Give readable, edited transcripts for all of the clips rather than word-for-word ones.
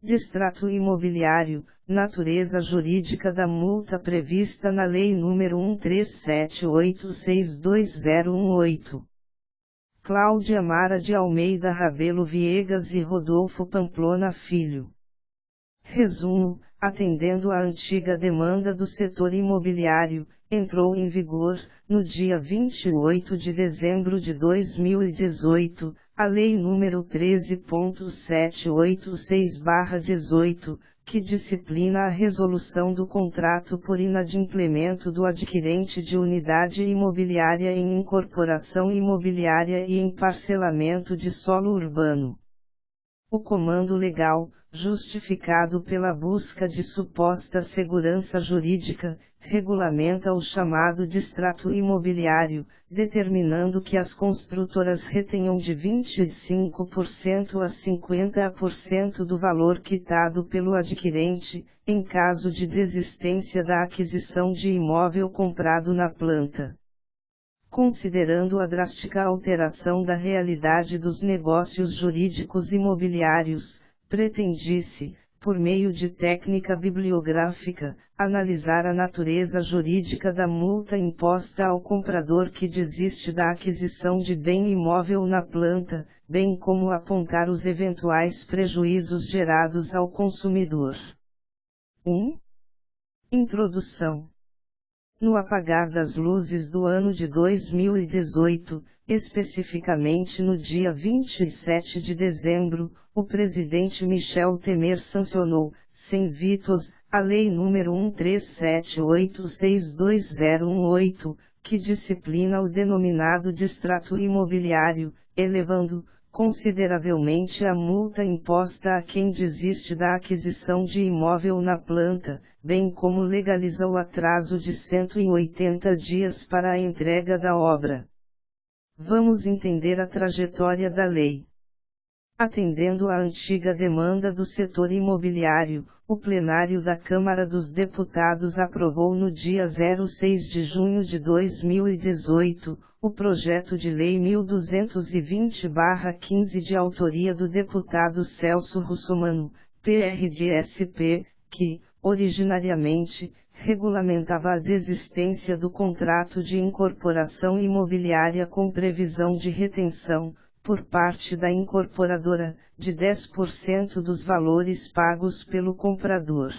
Distrato imobiliário, natureza jurídica da multa prevista na Lei nº 1378622018. Cláudia Mara de Almeida Ravelo Viegas e Rodolfo Pamplona Filho. Resumo: atendendo à antiga demanda do setor imobiliário, entrou em vigor, no dia 28 de dezembro de 2018, a Lei nº 13.786/18, que disciplina a resolução do contrato por inadimplemento do adquirente de unidade imobiliária em incorporação imobiliária e em parcelamento de solo urbano. O comando legal, justificado pela busca de suposta segurança jurídica, regulamenta o chamado distrato imobiliário, determinando que as construtoras retenham de 25% a 50% do valor quitado pelo adquirente, em caso de desistência da aquisição de imóvel comprado na planta. Considerando a drástica alteração da realidade dos negócios jurídicos imobiliários, pretendia-se, por meio de técnica bibliográfica, analisar a natureza jurídica da multa imposta ao comprador que desiste da aquisição de bem imóvel na planta, bem como apontar os eventuais prejuízos gerados ao consumidor. 1. Introdução. No apagar das luzes do ano de 2018, especificamente no dia 27 de dezembro, o presidente Michel Temer sancionou, sem vetos, a Lei nº 1378622018, que disciplina o denominado distrato imobiliário, elevando consideravelmente a multa imposta a quem desiste da aquisição de imóvel na planta, bem como legaliza o atraso de 180 dias para a entrega da obra. Vamos entender a trajetória da lei. Atendendo à antiga demanda do setor imobiliário, o plenário da Câmara dos Deputados aprovou no dia 6 de junho de 2018, o projeto de Lei 1220/15 de autoria do deputado Celso Russomano, PRDSP, que, originariamente, regulamentava a desistência do contrato de incorporação imobiliária com previsão de retenção, por parte da incorporadora, de 10% dos valores pagos pelo comprador.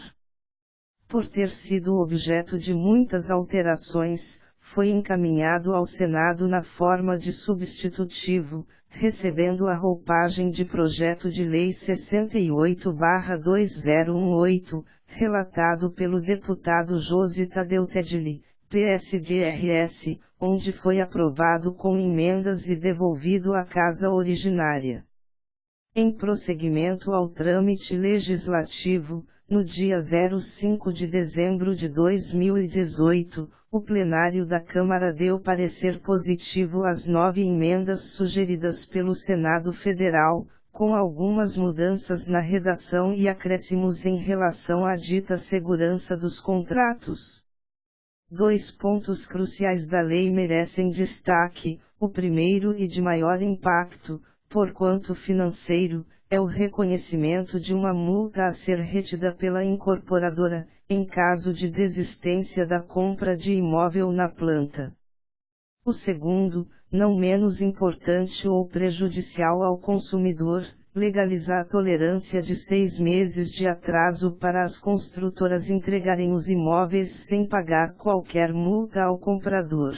Por ter sido objeto de muitas alterações, foi encaminhado ao Senado na forma de substitutivo, recebendo a roupagem de projeto de lei 68/2018, relatado pelo deputado Josi Tadeu Tedili, PSDRS, onde foi aprovado com emendas e devolvido à casa originária. Em prosseguimento ao trâmite legislativo, no dia 5 de dezembro de 2018, o plenário da Câmara deu parecer positivo às 9 emendas sugeridas pelo Senado Federal, com algumas mudanças na redação e acréscimos em relação à dita segurança dos contratos. 2 pontos cruciais da lei merecem destaque. O primeiro e de maior impacto, porquanto financeiro, é o reconhecimento de uma multa a ser retida pela incorporadora, em caso de desistência da compra de imóvel na planta. O segundo, não menos importante ou prejudicial ao consumidor, legaliza a tolerância de 6 meses de atraso para as construtoras entregarem os imóveis sem pagar qualquer multa ao comprador.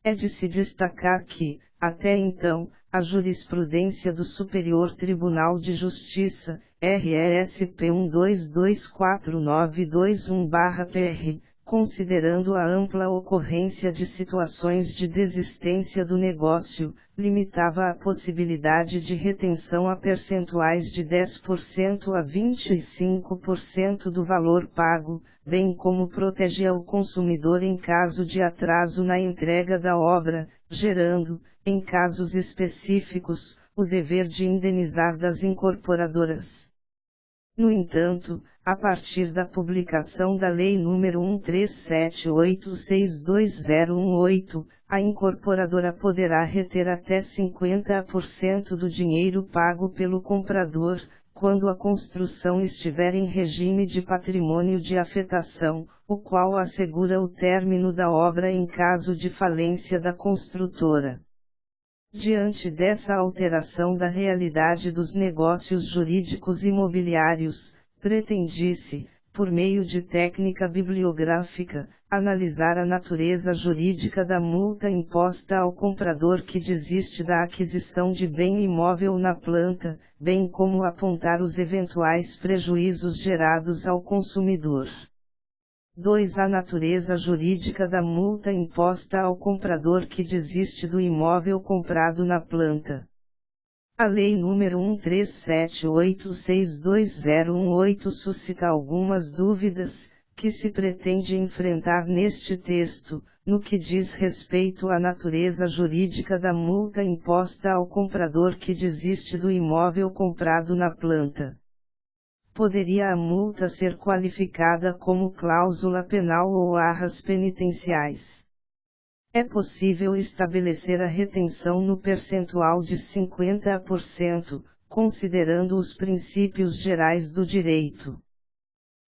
É de se destacar que, até então, a jurisprudência do Superior Tribunal de Justiça, RESP 12249921/PR, considerando a ampla ocorrência de situações de desistência do negócio, limitava a possibilidade de retenção a percentuais de 10% a 25% do valor pago, bem como protegia o consumidor em caso de atraso na entrega da obra, gerando, em casos específicos, o dever de indenizar das incorporadoras. No entanto, a partir da publicação da Lei nº 1378622018, a incorporadora poderá reter até 50% do dinheiro pago pelo comprador, quando a construção estiver em regime de patrimônio de afetação, o qual assegura o término da obra em caso de falência da construtora. Diante dessa alteração da realidade dos negócios jurídicos imobiliários, pretendia-se, por meio de técnica bibliográfica, analisar a natureza jurídica da multa imposta ao comprador que desiste da aquisição de bem imóvel na planta, bem como apontar os eventuais prejuízos gerados ao consumidor. 2. A natureza jurídica da multa imposta ao comprador que desiste do imóvel comprado na planta. A Lei nº 1378622018 suscita algumas dúvidas, que se pretende enfrentar neste texto, no que diz respeito à natureza jurídica da multa imposta ao comprador que desiste do imóvel comprado na planta. Poderia a multa ser qualificada como cláusula penal ou arras penitenciais? É possível estabelecer a retenção no percentual de 50%, considerando os princípios gerais do direito.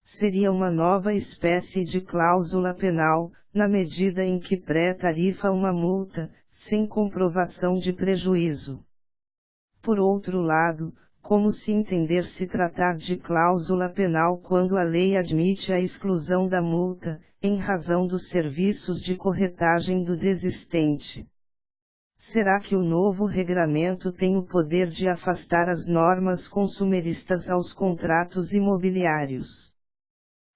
Seria uma nova espécie de cláusula penal, na medida em que pré-tarifa uma multa, sem comprovação de prejuízo. Por outro lado, como se entender se tratar de cláusula penal quando a lei admite a exclusão da multa, em razão dos serviços de corretagem do desistente? Será que o novo regramento tem o poder de afastar as normas consumeristas aos contratos imobiliários?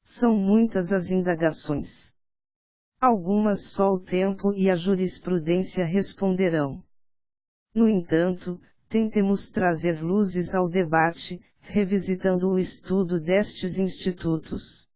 São muitas as indagações. Algumas só o tempo e a jurisprudência responderão. No entanto, tentemos trazer luzes ao debate, revisitando o estudo destes institutos.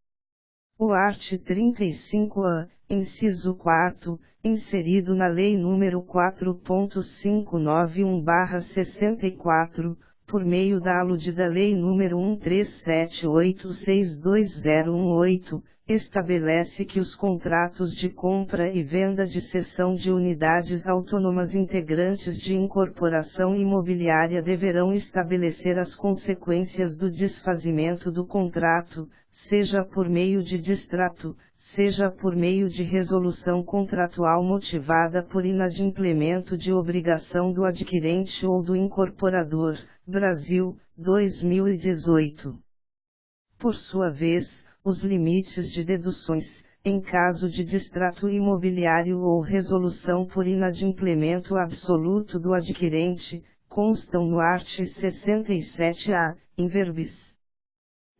O art. 35-A, inciso 4, inserido na Lei nº 4.591/64, por meio da aludida Lei nº 1378622018, estabelece que os contratos de compra e venda de cessão de unidades autônomas integrantes de incorporação imobiliária deverão estabelecer as consequências do desfazimento do contrato, seja por meio de distrato, seja por meio de resolução contratual motivada por inadimplemento de obrigação do adquirente ou do incorporador. Brasil, 2018. Por sua vez, os limites de deduções, em caso de distrato imobiliário ou resolução por inadimplemento absoluto do adquirente, constam no art. 67-A, in verbis.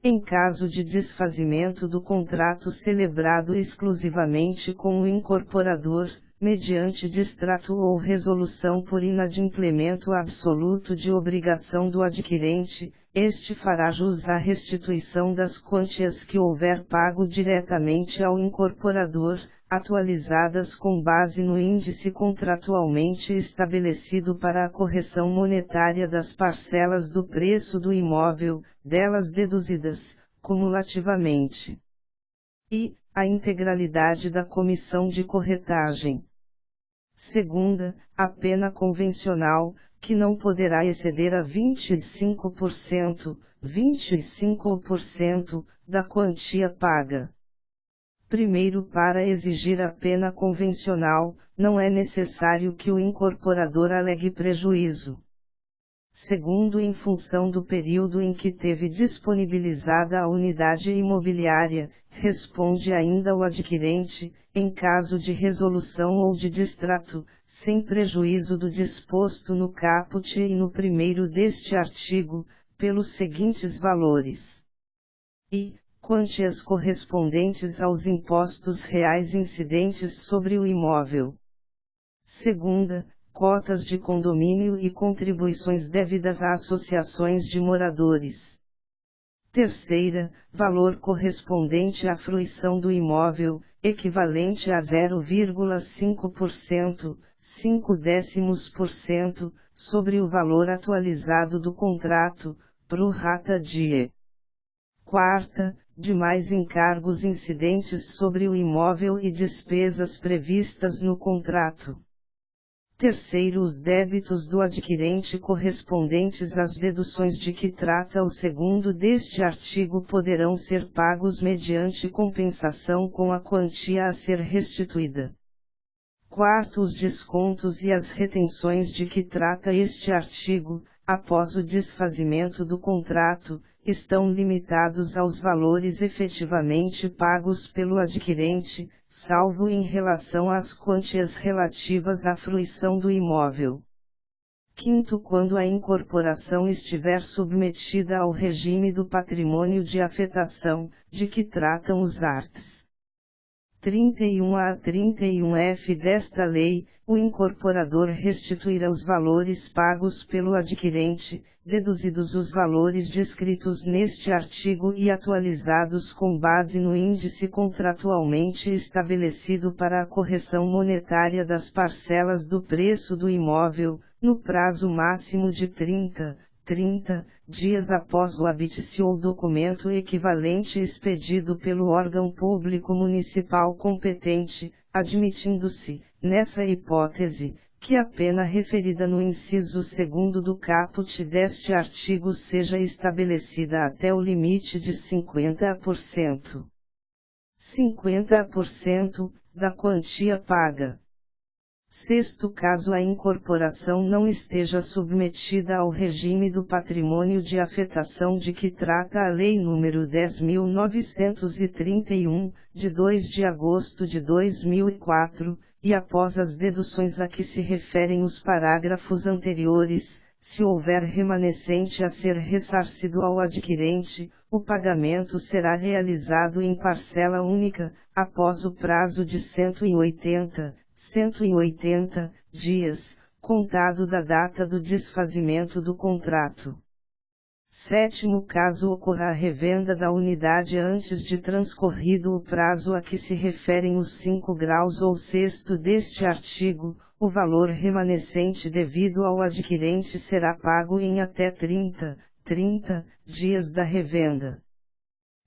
Em caso de desfazimento do contrato celebrado exclusivamente com o incorporador, mediante distrato ou resolução por inadimplemento absoluto de obrigação do adquirente, este fará jus à restituição das quantias que houver pago diretamente ao incorporador, atualizadas com base no índice contratualmente estabelecido para a correção monetária das parcelas do preço do imóvel, delas deduzidas, cumulativamente. E, a integralidade da comissão de corretagem. Segunda, a pena convencional, que não poderá exceder a 25%, da quantia paga. Primeiro, para exigir a pena convencional, não é necessário que o incorporador alegue prejuízo. Segundo, em função do período em que teve disponibilizada a unidade imobiliária, responde ainda o adquirente, em caso de resolução ou de distrato, sem prejuízo do disposto no caput e no primeiro deste artigo, pelos seguintes valores. E, quantias correspondentes aos impostos reais incidentes sobre o imóvel. Segunda, cotas de condomínio e contribuições devidas a associações de moradores. Terceira, valor correspondente à fruição do imóvel, equivalente a 0,5%, 0,5%, sobre o valor atualizado do contrato, pro rata die. Quarta, demais encargos incidentes sobre o imóvel e despesas previstas no contrato. Terceiro, os débitos do adquirente correspondentes às deduções de que trata o segundo deste artigo poderão ser pagos mediante compensação com a quantia a ser restituída. Quarto, os descontos e as retenções de que trata este artigo, após o desfazimento do contrato, estão limitados aos valores efetivamente pagos pelo adquirente, salvo em relação às quantias relativas à fruição do imóvel. Quinto, quando a incorporação estiver submetida ao regime do patrimônio de afetação, de que tratam os arts. 31A a 31F desta lei, o incorporador restituirá os valores pagos pelo adquirente, deduzidos os valores descritos neste artigo e atualizados com base no índice contratualmente estabelecido para a correção monetária das parcelas do preço do imóvel, no prazo máximo de 30 dias após o habite-se ou documento equivalente expedido pelo órgão público municipal competente, admitindo-se, nessa hipótese, que a pena referida no inciso 2º do caput deste artigo seja estabelecida até o limite de 50%. 50% da quantia paga. Sexto, caso a incorporação não esteja submetida ao regime do patrimônio de afetação de que trata a Lei nº 10.931, de 2 de agosto de 2004, e após as deduções a que se referem os parágrafos anteriores, se houver remanescente a ser ressarcido ao adquirente, o pagamento será realizado em parcela única, após o prazo de 180 dias, contado da data do desfazimento do contrato. Sétimo, caso ocorra a revenda da unidade antes de transcorrido o prazo a que se referem os 5 graus ou sexto deste artigo, o valor remanescente devido ao adquirente será pago em até 30 dias da revenda.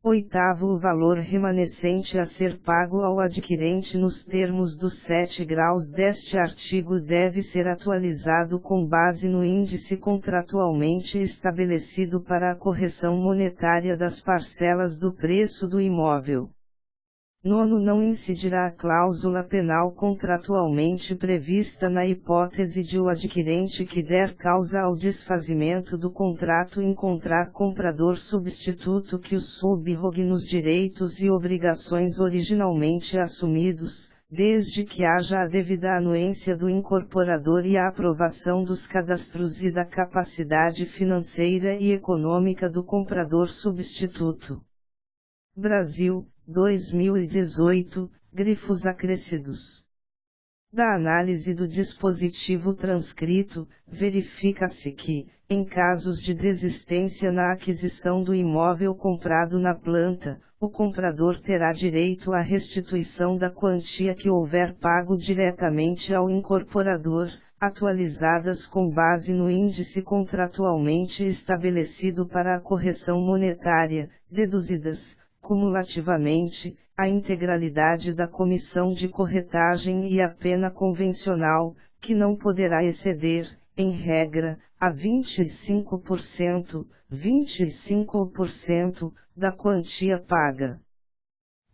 Oitavo, o valor remanescente a ser pago ao adquirente nos termos dos 7 graus deste artigo deve ser atualizado com base no índice contratualmente estabelecido para a correção monetária das parcelas do preço do imóvel. Nono, não incidirá a cláusula penal contratualmente prevista na hipótese de o adquirente que der causa ao desfazimento do contrato encontrar comprador substituto que o subrogue nos direitos e obrigações originalmente assumidos, desde que haja a devida anuência do incorporador e a aprovação dos cadastros e da capacidade financeira e econômica do comprador substituto. Brasil, 2018, grifos acrescidos. Da análise do dispositivo transcrito, verifica-se que, em casos de desistência na aquisição do imóvel comprado na planta, o comprador terá direito à restituição da quantia que houver pago diretamente ao incorporador, atualizadas com base no índice contratualmente estabelecido para a correção monetária, deduzidas, cumulativamente, a integralidade da comissão de corretagem e a pena convencional, que não poderá exceder, em regra, a 25% da quantia paga.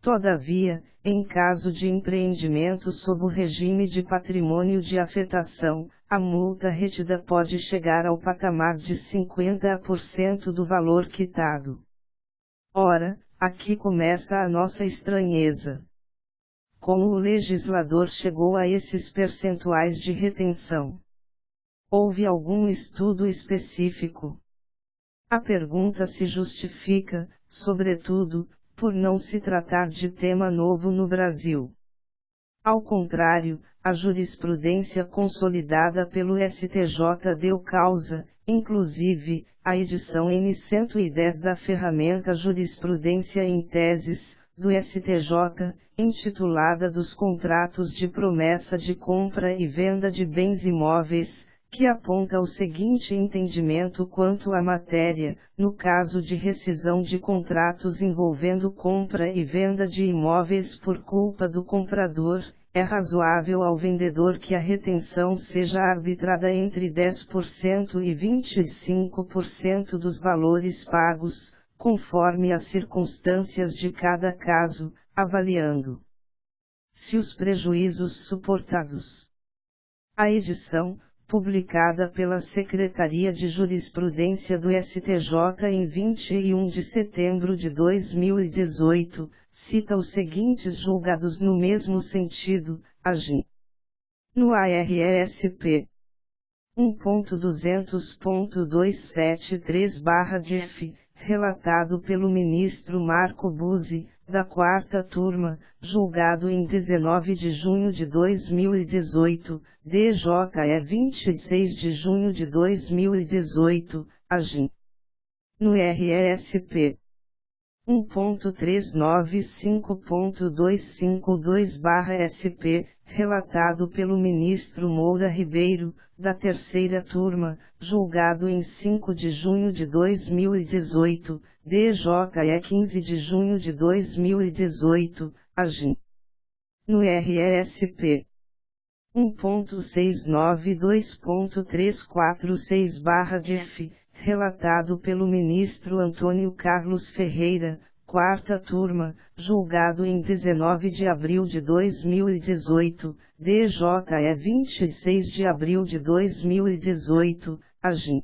Todavia, em caso de empreendimento sob o regime de patrimônio de afetação, a multa retida pode chegar ao patamar de 50% do valor quitado. Ora, aqui começa a nossa estranheza. Como o legislador chegou a esses percentuais de retenção? Houve algum estudo específico? A pergunta se justifica, sobretudo, por não se tratar de tema novo no Brasil. Ao contrário, a jurisprudência consolidada pelo STJ deu causa, inclusive, à edição N110 da ferramenta Jurisprudência em Teses, do STJ, intitulada Dos Contratos de Promessa de Compra e Venda de Bens Imóveis, que aponta o seguinte entendimento quanto à matéria: no caso de rescisão de contratos envolvendo compra e venda de imóveis por culpa do comprador, É razoável ao vendedor que a retenção seja arbitrada entre 10% e 25% dos valores pagos, conforme as circunstâncias de cada caso, avaliando se os prejuízos suportados. A edição, publicada pela Secretaria de Jurisprudência do STJ em 21 de setembro de 2018, cita os seguintes julgados no mesmo sentido, agem no ARESP 1.200.273/DF, relatado pelo ministro Marco Buzzi, da 4ª Turma, julgado em 19 de junho de 2018, DJE 26 de junho de 2018, agem no RSP 1.395.252/SP, relatado pelo ministro Moura Ribeiro, da 3ª Turma, julgado em 5 de junho de 2018, DJE 15 de junho de 2018, agem no RSP 1.692.346/DF, relatado pelo ministro Antônio Carlos Ferreira, 4ª Turma, julgado em 19 de abril de 2018, DJE 26 de abril de 2018, agem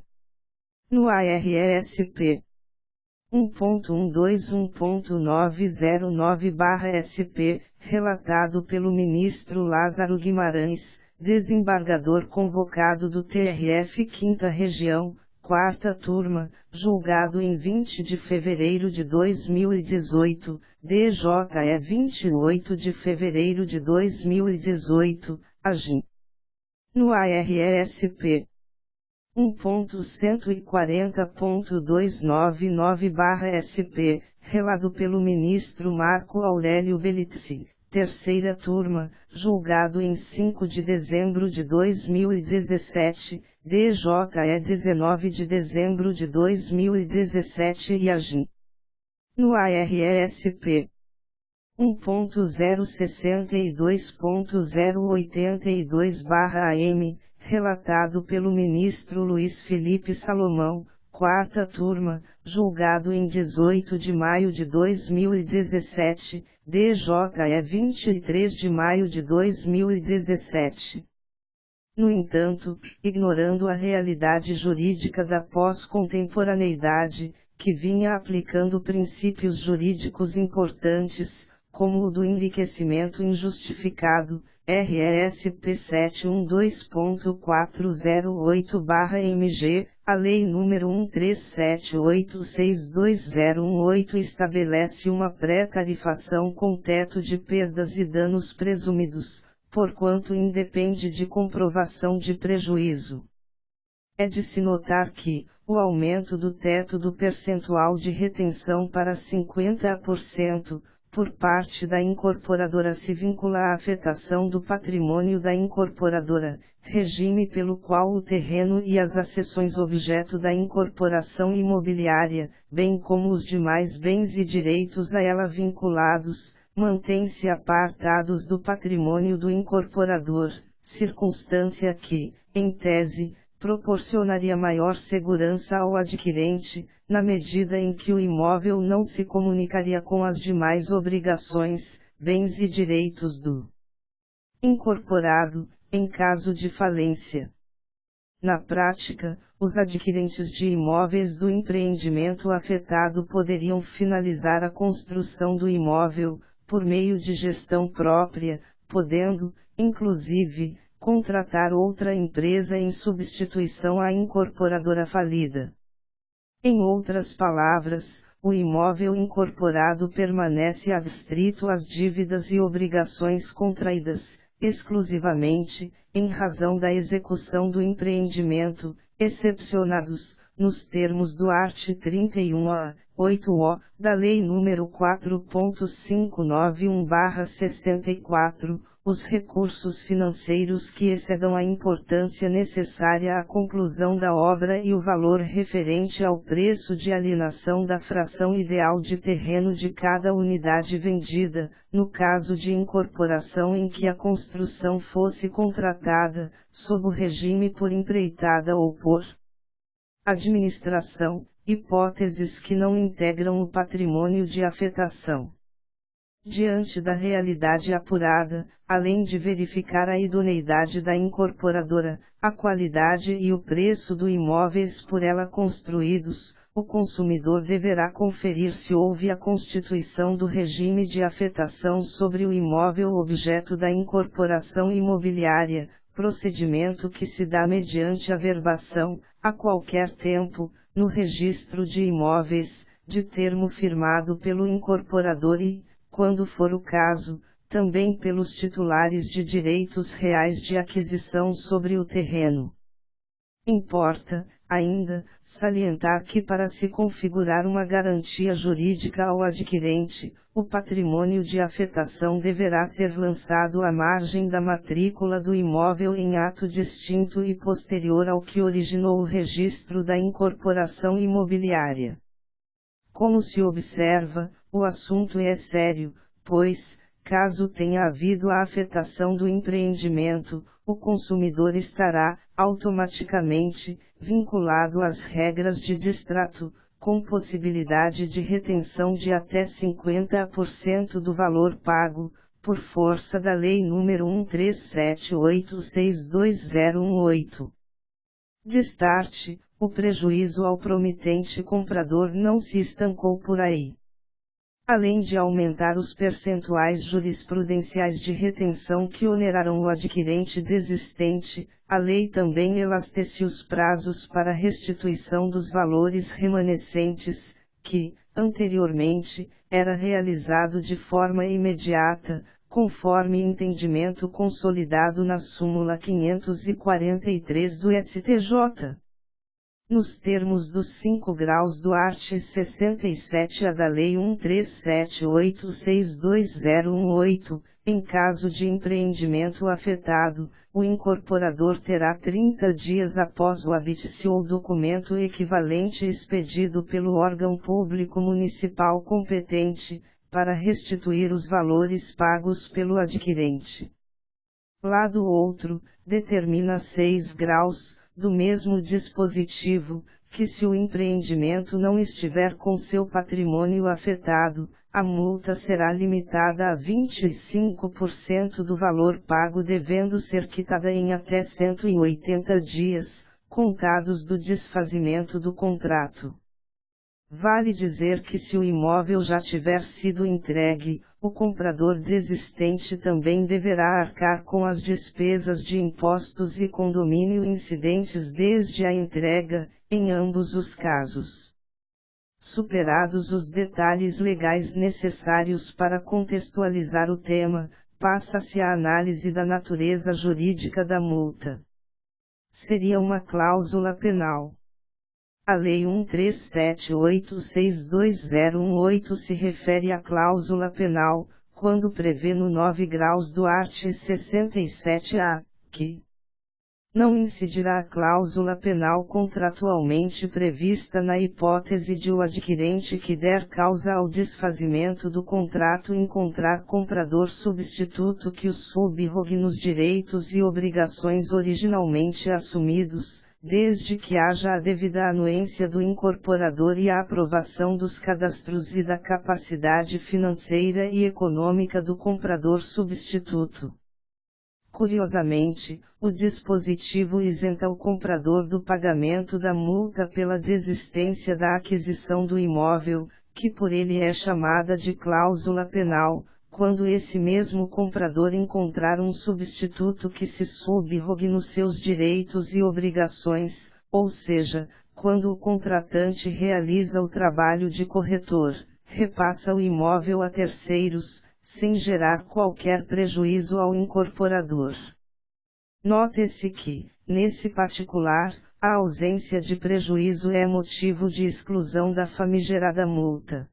no ARSP 1.121.909/SP, relatado pelo ministro Lázaro Guimarães, desembargador convocado do TRF 5ª Região, 4ª Turma, julgado em 20 de fevereiro de 2018, DJE 28 de fevereiro de 2018, agem no ARSP 1.140.299/SP, relado pelo ministro Marco Aurélio Belizzi, 3ª Turma, julgado em 5 de dezembro de 2017, DJE 19 de dezembro de 2017 e agem no ARSP 1.062.082/AM, relatado pelo ministro Luiz Felipe Salomão, 4ª Turma, julgado em 18 de maio de 2017, DJE 23 de maio de 2017. No entanto, ignorando a realidade jurídica da pós-contemporaneidade, que vinha aplicando princípios jurídicos importantes, como o do enriquecimento injustificado, RSP 712.408/MG, a Lei nº 1378622018 estabelece uma pré-tarifação com teto de perdas e danos presumidos, porquanto independe de comprovação de prejuízo. É de se notar que, o aumento do teto do percentual de retenção para 50%, por parte da incorporadora se vincula à afetação do patrimônio da incorporadora, regime pelo qual o terreno e as accessões objeto da incorporação imobiliária, bem como os demais bens e direitos a ela vinculados, mantêm-se apartados do patrimônio do incorporador, circunstância que, em tese, proporcionaria maior segurança ao adquirente, na medida em que o imóvel não se comunicaria com as demais obrigações, bens e direitos do incorporado, em caso de falência. Na prática, os adquirentes de imóveis do empreendimento afetado poderiam finalizar a construção do imóvel, por meio de gestão própria, podendo, inclusive, contratar outra empresa em substituição à incorporadora falida. Em outras palavras, o imóvel incorporado permanece adstrito às dívidas e obrigações contraídas, exclusivamente, em razão da execução do empreendimento, excepcionados, nos termos do art. 31-A, 8-O, da Lei nº 4.591/64, os recursos financeiros que excedam a importância necessária à conclusão da obra e o valor referente ao preço de alienação da fração ideal de terreno de cada unidade vendida, no caso de incorporação em que a construção fosse contratada, sob o regime por empreitada ou por administração, hipóteses que não integram o patrimônio de afetação. Diante da realidade apurada, além de verificar a idoneidade da incorporadora, a qualidade e o preço do imóveis por ela construídos, o consumidor deverá conferir se houve a constituição do regime de afetação sobre o imóvel objeto da incorporação imobiliária, procedimento que se dá mediante averbação, a qualquer tempo, no registro de imóveis, de termo firmado pelo incorporador e, quando for o caso, também pelos titulares de direitos reais de aquisição sobre o terreno. Importa, ainda, salientar que para se configurar uma garantia jurídica ao adquirente, o patrimônio de afetação deverá ser lançado à margem da matrícula do imóvel em ato distinto e posterior ao que originou o registro da incorporação imobiliária. Como se observa, o assunto é sério, pois, caso tenha havido a afetação do empreendimento, o consumidor estará, automaticamente, vinculado às regras de distrato, com possibilidade de retenção de até 50% do valor pago, por força da Lei nº 1378622018. Destarte, o prejuízo ao promitente comprador não se estancou por aí. Além de aumentar os percentuais jurisprudenciais de retenção que onerarão o adquirente desistente, a lei também elastece os prazos para restituição dos valores remanescentes, que, anteriormente, era realizado de forma imediata, conforme entendimento consolidado na súmula 543 do STJ. Nos termos dos 5 graus do art. 67-A da Lei 1378622018, em caso de empreendimento afetado, o incorporador terá 30 dias após o habite-se ou documento equivalente expedido pelo órgão público municipal competente, para restituir os valores pagos pelo adquirente. Lado outro, determina 6 graus, do mesmo dispositivo, que se o empreendimento não estiver com seu patrimônio afetado, a multa será limitada a 25% do valor pago, devendo ser quitada em até 180 dias, contados do desfazimento do contrato. Vale dizer que se o imóvel já tiver sido entregue, o comprador desistente também deverá arcar com as despesas de impostos e condomínio incidentes desde a entrega, em ambos os casos. Superados os detalhes legais necessários para contextualizar o tema, passa-se à análise da natureza jurídica da multa. Seria uma cláusula penal. A Lei 1378622018 se refere à cláusula penal, quando prevê no 9 graus do art. 67-A, que não incidirá a cláusula penal contratualmente prevista na hipótese de o adquirente que der causa ao desfazimento do contrato encontrar comprador substituto que o subrogue nos direitos e obrigações originalmente assumidos, desde que haja a devida anuência do incorporador e a aprovação dos cadastros e da capacidade financeira e econômica do comprador substituto. Curiosamente, o dispositivo isenta o comprador do pagamento da multa pela desistência da aquisição do imóvel, que por ele é chamada de cláusula penal, quando esse mesmo comprador encontrar um substituto que se subrogue nos seus direitos e obrigações, ou seja, quando o contratante realiza o trabalho de corretor, repassa o imóvel a terceiros, sem gerar qualquer prejuízo ao incorporador. Note-se que, nesse particular, a ausência de prejuízo é motivo de exclusão da famigerada multa.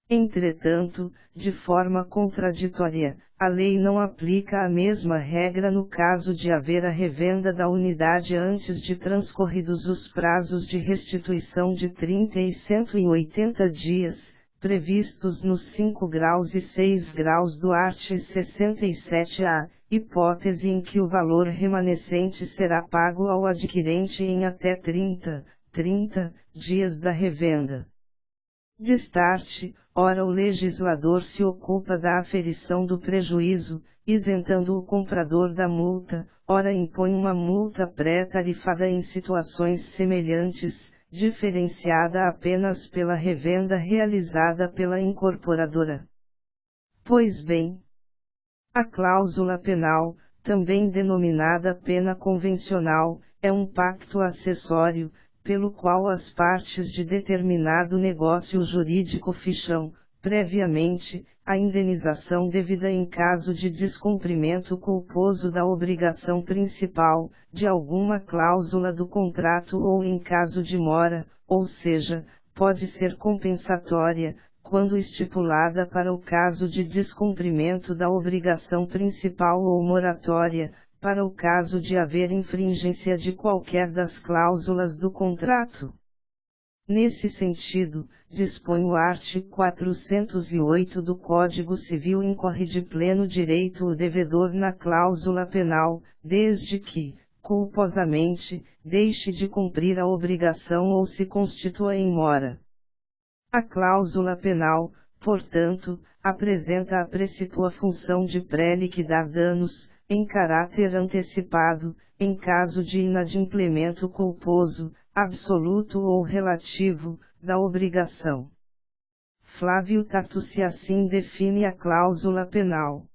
Entretanto, de forma contraditória, a lei não aplica a mesma regra no caso de haver a revenda da unidade antes de transcorridos os prazos de restituição de 30 e 180 dias, previstos nos 5 graus e 6 graus do art. 67-A, hipótese em que o valor remanescente será pago ao adquirente em até 30 dias da revenda. Destarte, ora o legislador se ocupa da aferição do prejuízo, isentando o comprador da multa, ora impõe uma multa pré-tarifada em situações semelhantes, diferenciada apenas pela revenda realizada pela incorporadora. Pois bem, a cláusula penal, também denominada pena convencional, é um pacto acessório, pelo qual as partes de determinado negócio jurídico ficham, previamente, a indenização devida em caso de descumprimento culposo da obrigação principal, de alguma cláusula do contrato ou em caso de mora, ou seja, pode ser compensatória, quando estipulada para o caso de descumprimento da obrigação principal ou moratória, para o caso de haver infringência de qualquer das cláusulas do contrato. Nesse sentido, dispõe o art. 408 do Código Civil incorre de pleno direito o devedor na cláusula penal, desde que, culposamente, deixe de cumprir a obrigação ou se constitua em mora. A cláusula penal, portanto, apresenta a precípua função de pré-liquidar danos, em caráter antecipado, em caso de inadimplemento culposo, absoluto ou relativo, da obrigação. Flávio Tartucci assim define a cláusula penal.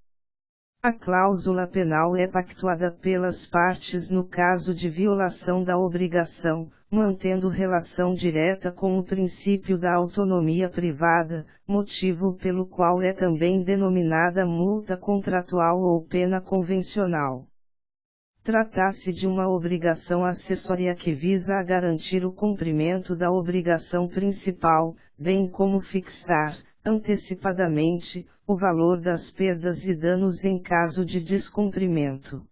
A cláusula penal é pactuada pelas partes no caso de violação da obrigação, mantendo relação direta com o princípio da autonomia privada, motivo pelo qual é também denominada multa contratual ou pena convencional. Trata-se de uma obrigação acessória que visa a garantir o cumprimento da obrigação principal, bem como fixar, antecipadamente, o valor das perdas e danos em caso de descumprimento.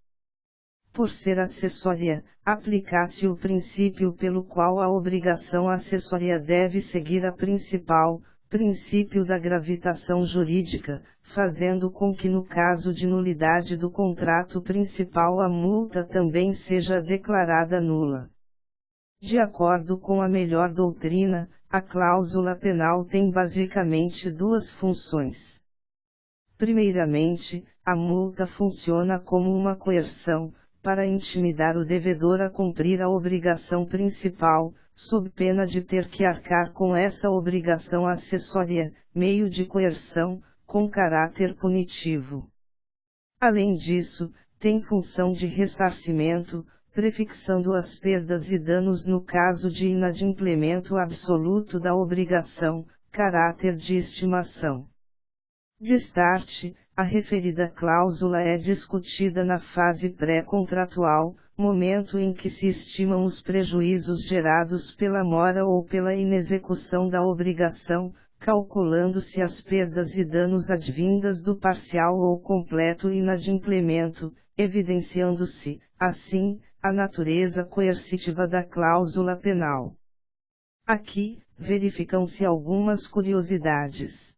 Por ser acessória, aplica-se o princípio pelo qual a obrigação acessória deve seguir a principal, princípio da gravitação jurídica, fazendo com que no caso de nulidade do contrato principal a multa também seja declarada nula. De acordo com a melhor doutrina, a cláusula penal tem basicamente duas funções. Primeiramente, a multa funciona como uma coerção, para intimidar o devedor a cumprir a obrigação principal, sob pena de ter que arcar com essa obrigação acessória, meio de coerção, com caráter punitivo. Além disso, tem função de ressarcimento, prefixando as perdas e danos no caso de inadimplemento absoluto da obrigação, caráter de estimação. Destarte, a referida cláusula é discutida na fase pré-contratual, momento em que se estimam os prejuízos gerados pela mora ou pela inexecução da obrigação, calculando-se as perdas e danos advindas do parcial ou completo inadimplemento, evidenciando-se, assim, a natureza coercitiva da cláusula penal. Aqui, verificam-se algumas curiosidades.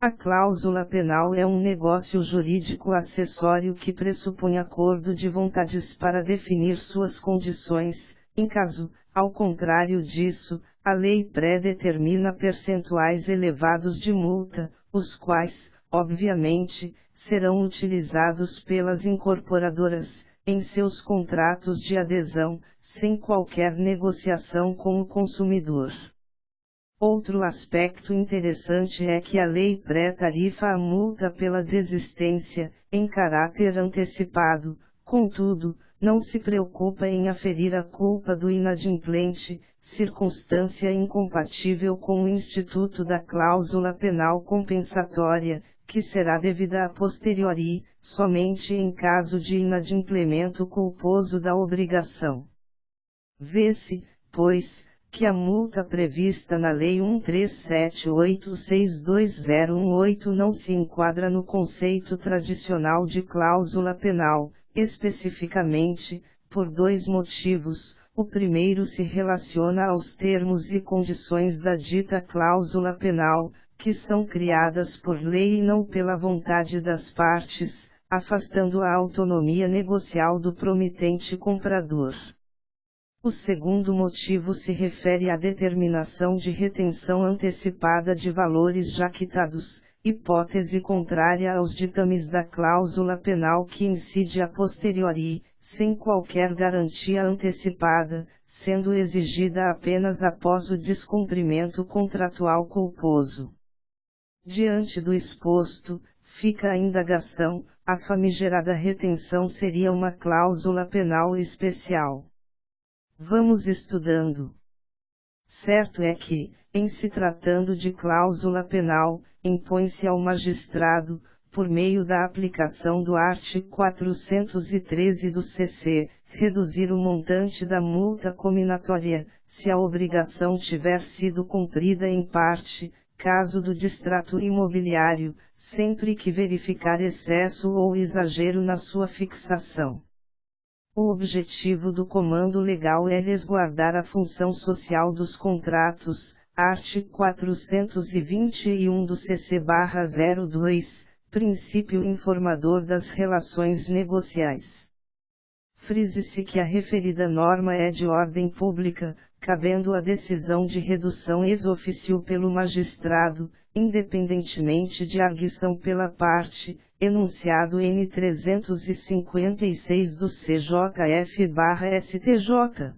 A cláusula penal é um negócio jurídico acessório que pressupõe acordo de vontades para definir suas condições. Em caso, ao contrário disso, a lei pré-determina percentuais elevados de multa, os quais, obviamente, serão utilizados pelas incorporadoras, em seus contratos de adesão, sem qualquer negociação com o consumidor. Outro aspecto interessante é que a lei pré-tarifa a multa pela desistência, em caráter antecipado, contudo, não se preocupa em aferir a culpa do inadimplente, circunstância incompatível com o instituto da cláusula penal compensatória, que será devida a posteriori, somente em caso de inadimplemento culposo da obrigação. Vê-se, pois, que a multa prevista na Lei 1378622018 não se enquadra no conceito tradicional de cláusula penal, especificamente, por dois motivos. O primeiro se relaciona aos termos e condições da dita cláusula penal, que são criadas por lei e não pela vontade das partes, afastando a autonomia negocial do promitente comprador. O segundo motivo se refere à determinação de retenção antecipada de valores já quitados, hipótese contrária aos ditames da cláusula penal que incide a posteriori, sem qualquer garantia antecipada, sendo exigida apenas após o descumprimento contratual culposo. Diante do exposto, fica a indagação: a famigerada retenção seria uma cláusula penal especial? Vamos estudando. Certo é que, em se tratando de cláusula penal, impõe-se ao magistrado, por meio da aplicação do artigo 413 do CC, reduzir o montante da multa cominatória, se a obrigação tiver sido cumprida em parte, caso do distrato imobiliário, sempre que verificar excesso ou exagero na sua fixação. O objetivo do comando legal é resguardar a função social dos contratos, artigo 421 do CC/02, princípio informador das relações negociais. Frise-se que a referida norma é de ordem pública, cabendo a decisão de redução ex officio pelo magistrado, independentemente de arguição pela parte, enunciado N 356 do CJF/STJ.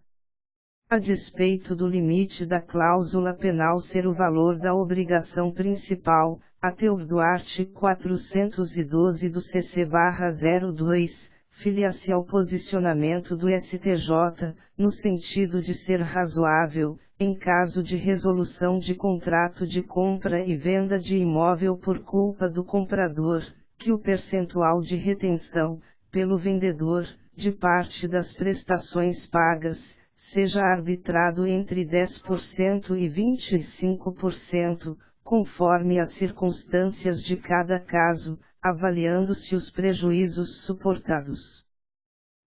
A despeito do limite da cláusula penal ser o valor da obrigação principal, a teor do artigo 412 do CC/02, filia-se ao posicionamento do STJ, no sentido de ser razoável, em caso de resolução de contrato de compra e venda de imóvel por culpa do comprador, que o percentual de retenção, pelo vendedor, de parte das prestações pagas, seja arbitrado entre 10% e 25%, conforme as circunstâncias de cada caso, avaliando-se os prejuízos suportados.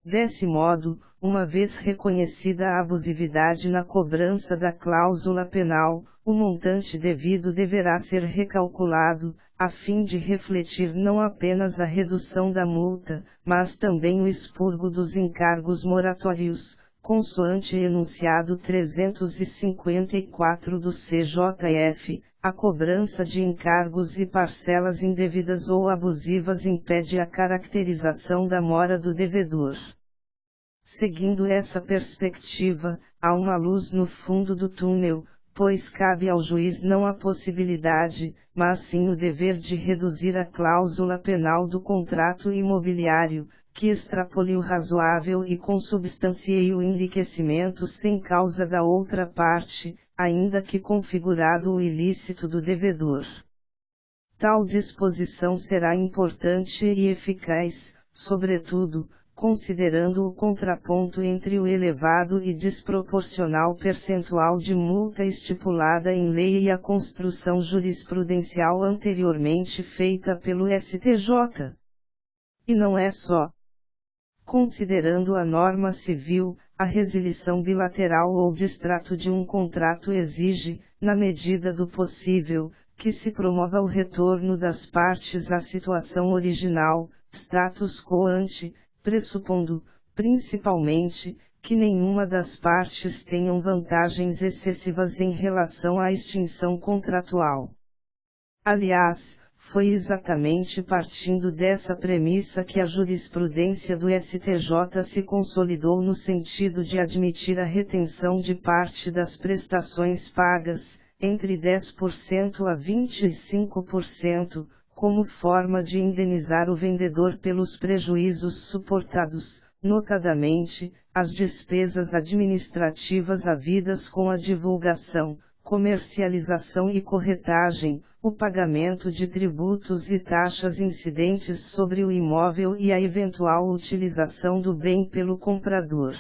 Desse modo, uma vez reconhecida a abusividade na cobrança da cláusula penal, o montante devido deverá ser recalculado, a fim de refletir não apenas a redução da multa, mas também o expurgo dos encargos moratórios, consoante enunciado 354 do CJF. A cobrança de encargos e parcelas indevidas ou abusivas impede a caracterização da mora do devedor. Seguindo essa perspectiva, há uma luz no fundo do túnel, pois cabe ao juiz não a possibilidade, mas sim o dever de reduzir a cláusula penal do contrato imobiliário, que extrapole o razoável e consubstancie o enriquecimento sem causa da outra parte, ainda que configurado o ilícito do devedor. Tal disposição será importante e eficaz, sobretudo, considerando o contraponto entre o elevado e desproporcional percentual de multa estipulada em lei e a construção jurisprudencial anteriormente feita pelo STJ. E não é só. Considerando a norma civil, a resilição bilateral ou distrato de um contrato exige, na medida do possível, que se promova o retorno das partes à situação original, status quo ante, pressupondo, principalmente, que nenhuma das partes tenham vantagens excessivas em relação à extinção contratual. Aliás, foi exatamente partindo dessa premissa que a jurisprudência do STJ se consolidou no sentido de admitir a retenção de parte das prestações pagas, entre 10% a 25%, como forma de indenizar o vendedor pelos prejuízos suportados, notadamente, as despesas administrativas havidas com a divulgação, comercialização e corretagem, o pagamento de tributos e taxas incidentes sobre o imóvel e a eventual utilização do bem pelo comprador.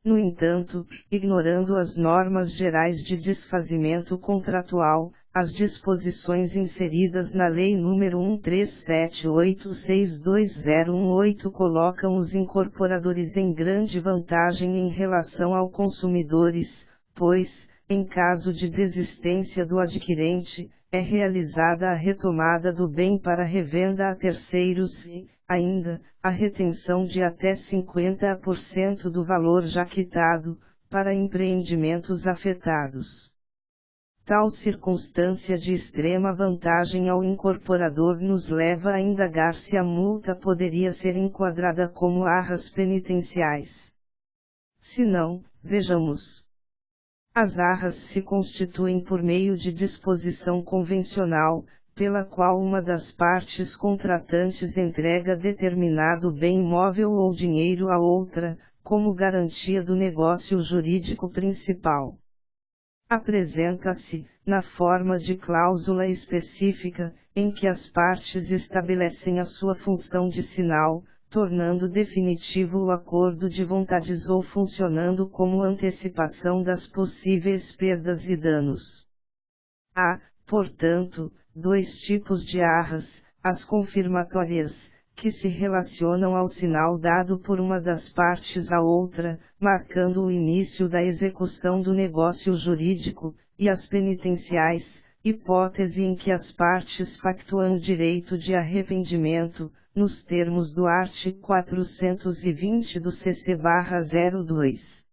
No entanto, ignorando as normas gerais de desfazimento contratual, as disposições inseridas na Lei nº 1378622018 colocam os incorporadores em grande vantagem em relação aos consumidores, pois, em caso de desistência do adquirente, é realizada a retomada do bem para revenda a terceiros e, ainda, a retenção de até 50% do valor já quitado, para empreendimentos afetados. Tal circunstância de extrema vantagem ao incorporador nos leva a indagar se a multa poderia ser enquadrada como arras penitenciais. Se não, vejamos. As arras se constituem por meio de disposição convencional, pela qual uma das partes contratantes entrega determinado bem imóvel ou dinheiro a outra, como garantia do negócio jurídico principal. Apresenta-se, na forma de cláusula específica, em que as partes estabelecem a sua função de sinal, tornando definitivo o acordo de vontades ou funcionando como antecipação das possíveis perdas e danos. Há, portanto, dois tipos de arras: as confirmatórias, que se relacionam ao sinal dado por uma das partes à outra, marcando o início da execução do negócio jurídico, e as penitenciais, hipótese em que as partes pactuam o direito de arrependimento, nos termos do artigo 420 do CC/02.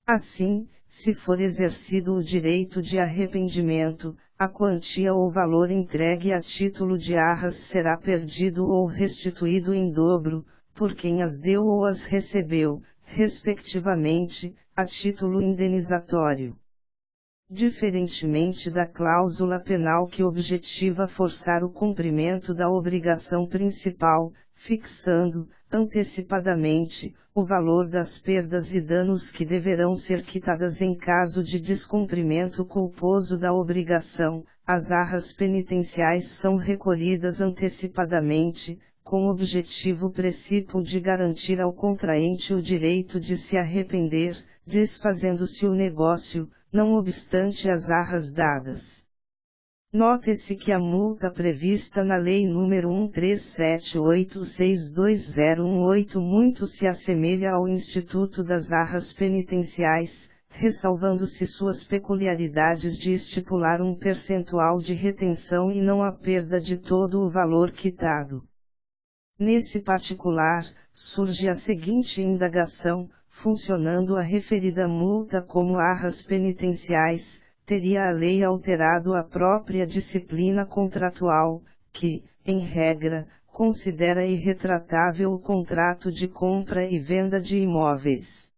Assim, se for exercido o direito de arrependimento, a quantia ou valor entregue a título de arras será perdido ou restituído em dobro, por quem as deu ou as recebeu, respectivamente, a título indenizatório. Diferentemente da cláusula penal que objetiva forçar o cumprimento da obrigação principal, fixando, antecipadamente, o valor das perdas e danos que deverão ser quitadas em caso de descumprimento culposo da obrigação, as arras penitenciais são recolhidas antecipadamente, com o objetivo precípuo de garantir ao contraente o direito de se arrepender, desfazendo-se o negócio, não obstante as arras dadas. Note-se que a multa prevista na Lei nº 1378622018 muito se assemelha ao Instituto das Arras Penitenciais, ressalvando-se suas peculiaridades de estipular um percentual de retenção e não a perda de todo o valor quitado. Nesse particular, surge a seguinte indagação: funcionando a referida multa como arras penitenciais, teria a lei alterado a própria disciplina contratual, que, em regra, considera irretratável o contrato de compra e venda de imóveis.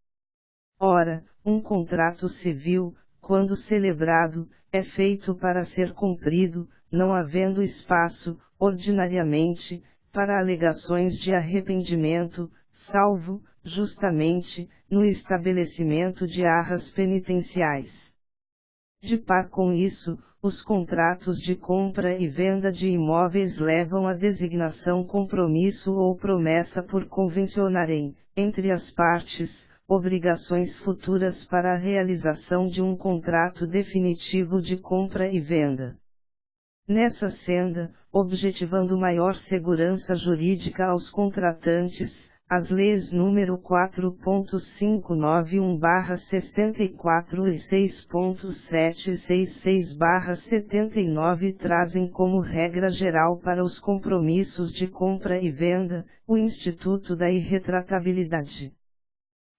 Ora, um contrato civil, quando celebrado, é feito para ser cumprido, não havendo espaço, ordinariamente, para alegações de arrependimento, salvo, justamente, no estabelecimento de arras penitenciais. De par com isso, os contratos de compra e venda de imóveis levam à designação compromisso ou promessa por convencionarem, entre as partes, obrigações futuras para a realização de um contrato definitivo de compra e venda. Nessa senda, objetivando maior segurança jurídica aos contratantes, as leis nº 4.591/64 e 6.766/79 trazem como regra geral para os compromissos de compra e venda, o instituto da irretratabilidade.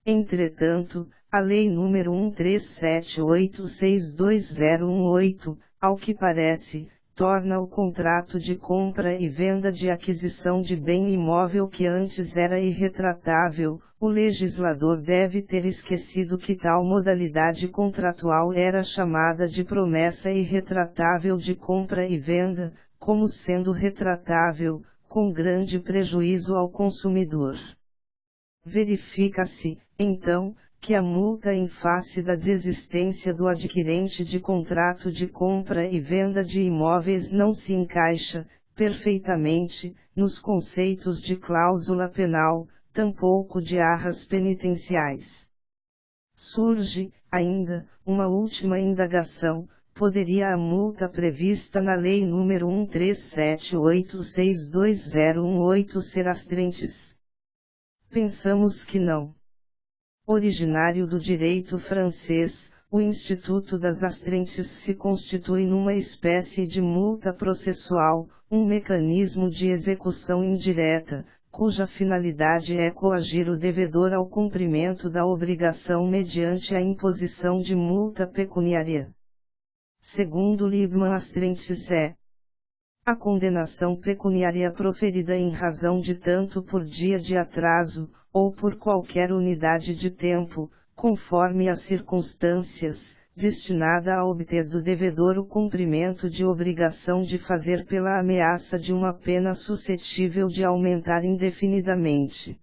Entretanto, a Lei nº 1378622018, ao que parece, torna o contrato de compra e venda de aquisição de bem imóvel que antes era irretratável. O legislador deve ter esquecido que tal modalidade contratual era chamada de promessa irretratável de compra e venda, como sendo retratável, com grande prejuízo ao consumidor. Verifica-se, então, que a multa em face da desistência do adquirente de contrato de compra e venda de imóveis não se encaixa, perfeitamente, nos conceitos de cláusula penal, tampouco de arras penitenciais. Surge, ainda, uma última indagação: poderia a multa prevista na Lei nº 1378622018 ser astrentes? Pensamos que não. Originário do direito francês, o Instituto das Astrentes se constitui numa espécie de multa processual, um mecanismo de execução indireta, cuja finalidade é coagir o devedor ao cumprimento da obrigação mediante a imposição de multa pecuniária. Segundo Liebman, astrentes é a condenação pecuniária proferida em razão de tanto por dia de atraso, ou por qualquer unidade de tempo, conforme as circunstâncias, destinada a obter do devedor o cumprimento de obrigação de fazer pela ameaça de uma pena suscetível de aumentar indefinidamente.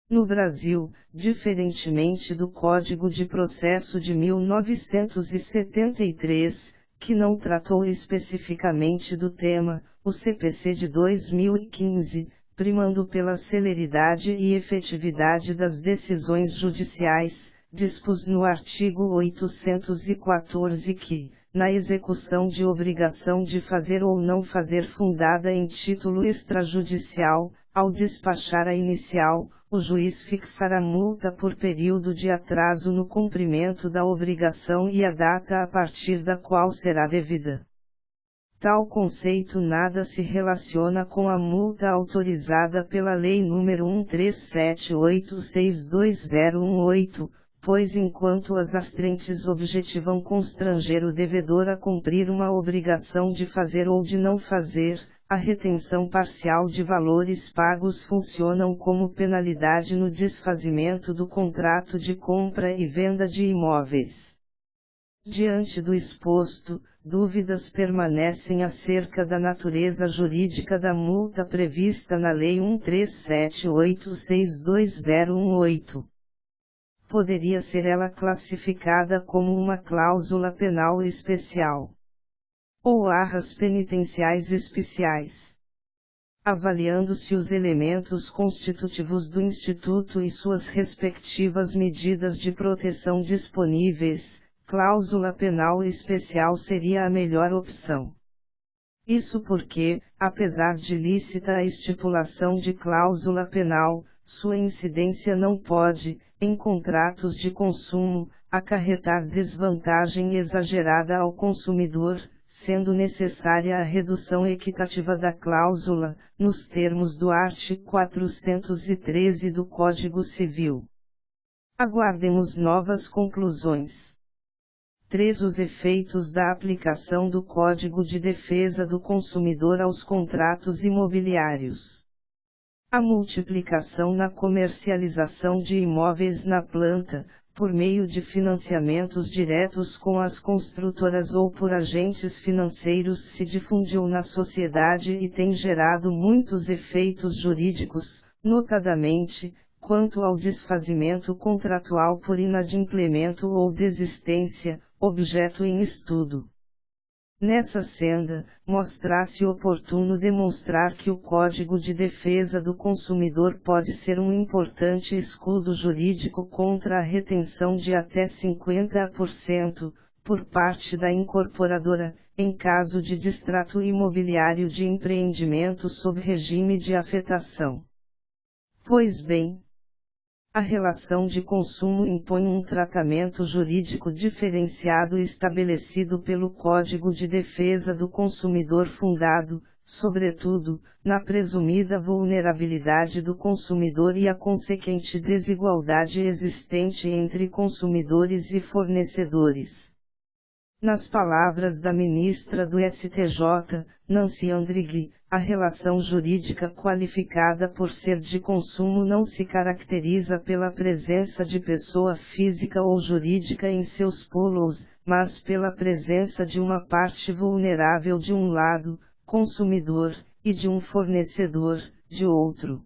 No Brasil, diferentemente do Código de Processo de 1973, que não tratou especificamente do tema, o CPC de 2015, primando pela celeridade e efetividade das decisões judiciais, dispôs no artigo 814 que, na execução de obrigação de fazer ou não fazer fundada em título extrajudicial, ao despachar a inicial, o juiz fixará multa por período de atraso no cumprimento da obrigação e a data a partir da qual será devida. Tal conceito nada se relaciona com a multa autorizada pela Lei nº 1378622018, pois enquanto as astrentes objetivam constranger o devedor a cumprir uma obrigação de fazer ou de não fazer, a retenção parcial de valores pagos funcionam como penalidade no desfazimento do contrato de compra e venda de imóveis. Diante do exposto, dúvidas permanecem acerca da natureza jurídica da multa prevista na Lei 1378622018. Poderia ser ela classificada como uma cláusula penal especial ou arras penitenciais especiais. Avaliando-se os elementos constitutivos do Instituto e suas respectivas medidas de proteção disponíveis, cláusula penal especial seria a melhor opção. Isso porque, apesar de lícita a estipulação de cláusula penal, sua incidência não pode, em contratos de consumo, acarretar desvantagem exagerada ao consumidor, sendo necessária a redução equitativa da cláusula, nos termos do artigo 413 do Código Civil. Aguardemos novas conclusões. 3. Os efeitos da aplicação do Código de Defesa do Consumidor aos contratos imobiliários. A multiplicação na comercialização de imóveis na planta, por meio de financiamentos diretos com as construtoras ou por agentes financeiros, se difundiu na sociedade e tem gerado muitos efeitos jurídicos, notadamente, quanto ao desfazimento contratual por inadimplemento ou desistência, objeto em estudo. Nessa senda, mostra-se oportuno demonstrar que o Código de Defesa do Consumidor pode ser um importante escudo jurídico contra a retenção de até 50%, por parte da incorporadora, em caso de distrato imobiliário de empreendimento sob regime de afetação. Pois bem, a relação de consumo impõe um tratamento jurídico diferenciado estabelecido pelo Código de Defesa do Consumidor fundado, sobretudo, na presumida vulnerabilidade do consumidor e a consequente desigualdade existente entre consumidores e fornecedores. Nas palavras da ministra do STJ, Nancy Andrighi, a relação jurídica qualificada por ser de consumo não se caracteriza pela presença de pessoa física ou jurídica em seus polos, mas pela presença de uma parte vulnerável de um lado, consumidor, e de um fornecedor, de outro.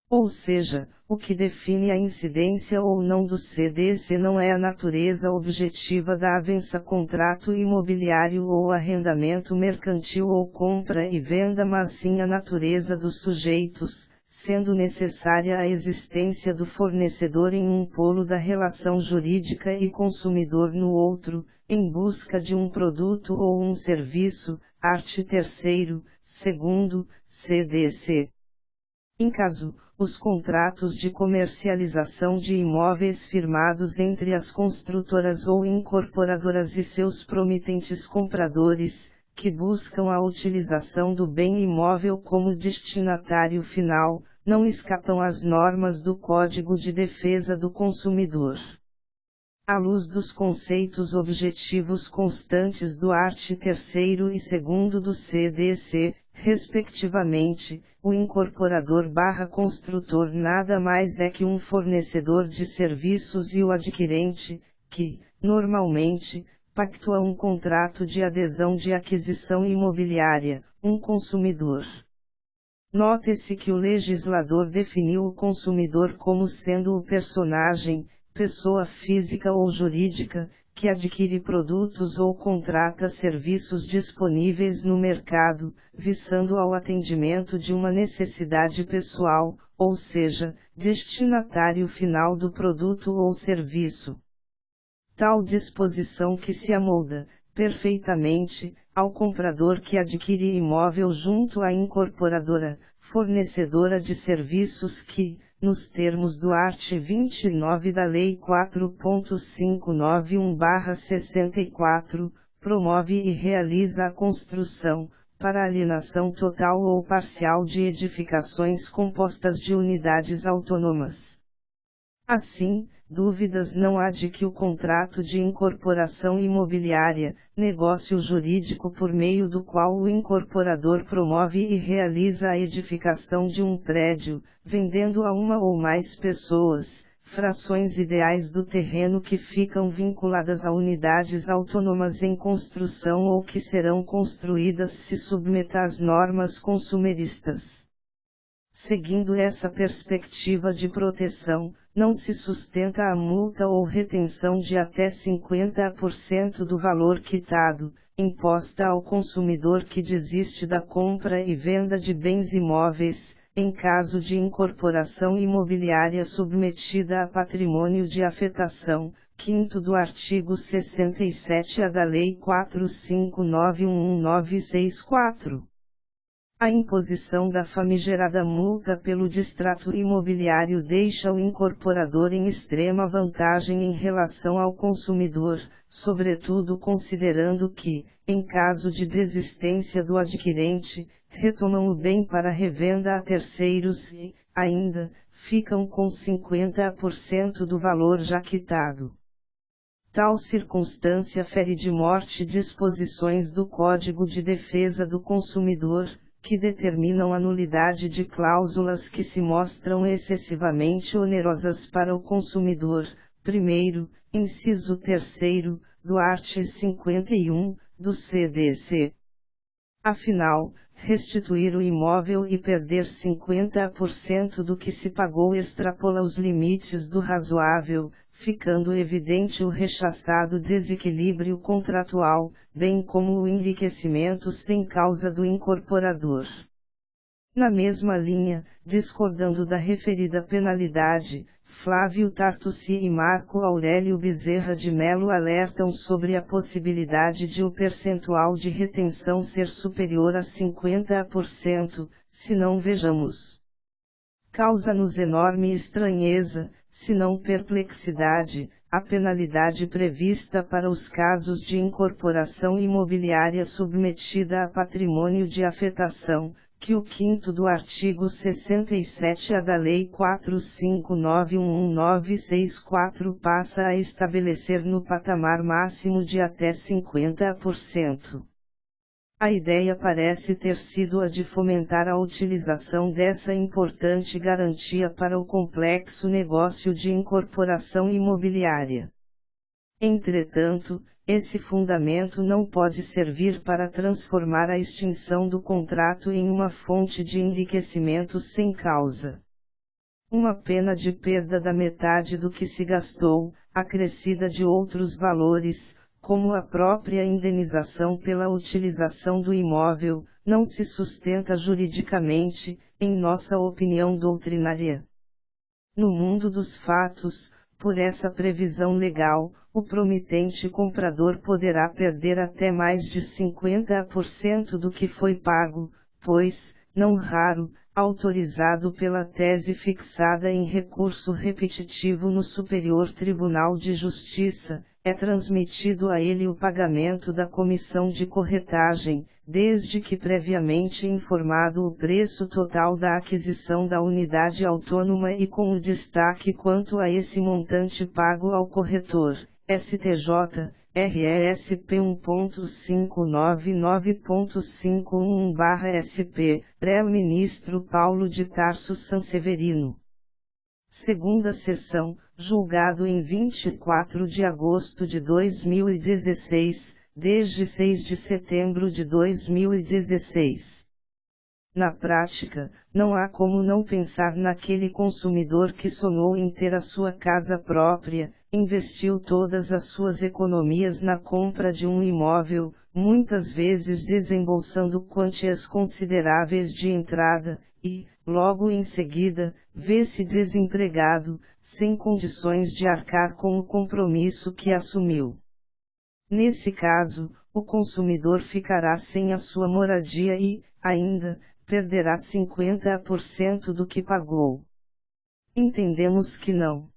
Ou seja, o que define a incidência ou não do CDC não é a natureza objetiva da avença contrato imobiliário ou arrendamento mercantil ou compra e venda, mas sim a natureza dos sujeitos, sendo necessária a existência do fornecedor em um polo da relação jurídica e consumidor no outro, em busca de um produto ou um serviço, art. 3º, segundo, CDC. Em caso, os contratos de comercialização de imóveis firmados entre as construtoras ou incorporadoras e seus promitentes compradores, que buscam a utilização do bem imóvel como destinatário final, não escapam às normas do Código de Defesa do Consumidor. À luz dos conceitos objetivos constantes do art. 3º e 2º do CDC, respectivamente, o incorporador/construtor nada mais é que um fornecedor de serviços e o adquirente, que, normalmente, pactua um contrato de adesão de aquisição imobiliária, um consumidor. Note-se que o legislador definiu o consumidor como sendo o personagem, pessoa física ou jurídica, que adquire produtos ou contrata serviços disponíveis no mercado, visando ao atendimento de uma necessidade pessoal, ou seja, destinatário final do produto ou serviço. Tal disposição que se amolda, perfeitamente, ao comprador que adquire imóvel junto à incorporadora, fornecedora de serviços que, nos termos do art. 29 da Lei 4.591/64, promove e realiza a construção, para alienação total ou parcial de edificações compostas de unidades autônomas. Assim, dúvidas não há de que o contrato de incorporação imobiliária, negócio jurídico por meio do qual o incorporador promove e realiza a edificação de um prédio, vendendo a uma ou mais pessoas, frações ideais do terreno que ficam vinculadas a unidades autônomas em construção ou que serão construídas se submeta às normas consumeristas. Seguindo essa perspectiva de proteção, não se sustenta a multa ou retenção de até 50% do valor quitado, imposta ao consumidor que desiste da compra e venda de bens imóveis, em caso de incorporação imobiliária submetida a patrimônio de afetação, 5º do artigo 67-A da Lei 4.5911964. A imposição da famigerada multa pelo distrato imobiliário deixa o incorporador em extrema vantagem em relação ao consumidor, sobretudo considerando que, em caso de desistência do adquirente, retomam o bem para revenda a terceiros e, ainda, ficam com 50% do valor já quitado. Tal circunstância fere de morte disposições do Código de Defesa do Consumidor, que determinam a nulidade de cláusulas que se mostram excessivamente onerosas para o consumidor. Primeiro, inciso 3º, do art. 51, do CDC. Afinal, restituir o imóvel e perder 50% do que se pagou extrapola os limites do razoável, ficando evidente o rechaçado desequilíbrio contratual, bem como o enriquecimento sem causa do incorporador. Na mesma linha, discordando da referida penalidade, Flávio Tartucci e Marco Aurélio Bezerra de Mello alertam sobre a possibilidade de o percentual de retenção ser superior a 50%, se não vejamos. Causa-nos enorme estranheza, se não perplexidade, a penalidade prevista para os casos de incorporação imobiliária submetida a patrimônio de afetação, que o 5º do artigo 67-A da Lei 4.5911964 passa a estabelecer no patamar máximo de até 50%. A ideia parece ter sido a de fomentar a utilização dessa importante garantia para o complexo negócio de incorporação imobiliária. Entretanto, esse fundamento não pode servir para transformar a extinção do contrato em uma fonte de enriquecimento sem causa. Uma pena de perda da metade do que se gastou, acrescida de outros valores, como a própria indenização pela utilização do imóvel, não se sustenta juridicamente, em nossa opinião doutrinária. No mundo dos fatos, por essa previsão legal, o promitente comprador poderá perder até mais de 50% do que foi pago, pois, não raro, autorizado pela tese fixada em recurso repetitivo no Superior Tribunal de Justiça, é transmitido a ele o pagamento da comissão de corretagem, desde que previamente informado o preço total da aquisição da unidade autônoma e com o destaque quanto a esse montante pago ao corretor. STJ, RESP 1.599.511/SP, Pré-Ministro Paulo de Tarso Sanseverino. Segunda sessão, julgado em 24 de agosto de 2016, desde 6 de setembro de 2016. Na prática, não há como não pensar naquele consumidor que sonhou em ter a sua casa própria, investiu todas as suas economias na compra de um imóvel, muitas vezes desembolsando quantias consideráveis de entrada, e, logo em seguida, vê-se desempregado, sem condições de arcar com o compromisso que assumiu. Nesse caso, o consumidor ficará sem a sua moradia e, ainda, perderá 50% do que pagou. Entendemos que não.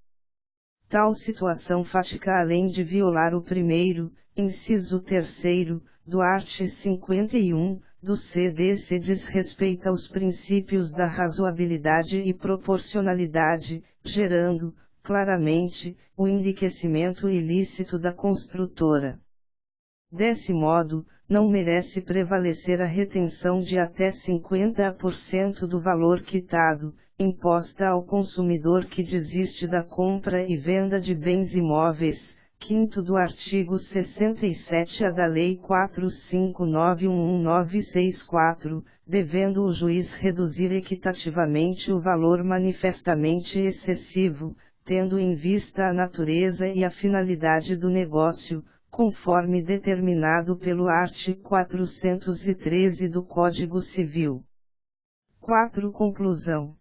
Tal situação fática, além de violar o primeiro, inciso 3º, do art. 51, do CDC, diz respeito aos princípios da razoabilidade e proporcionalidade, gerando, claramente, o enriquecimento ilícito da construtora. Desse modo, não merece prevalecer a retenção de até 50% do valor quitado, imposta ao consumidor que desiste da compra e venda de bens imóveis, 5º do artigo 67A da Lei 459111964, devendo o juiz reduzir equitativamente o valor manifestamente excessivo, tendo em vista a natureza e a finalidade do negócio, conforme determinado pelo art. 413 do Código Civil. 4. Conclusão.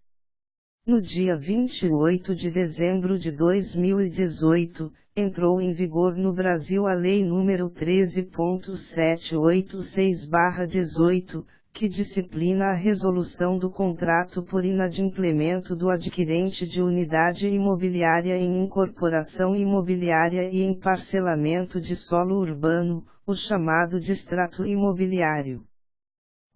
No dia 28 de dezembro de 2018, entrou em vigor no Brasil a Lei nº 13.786/18, que disciplina a resolução do contrato por inadimplemento do adquirente de unidade imobiliária em incorporação imobiliária e em parcelamento de solo urbano, o chamado distrato imobiliário.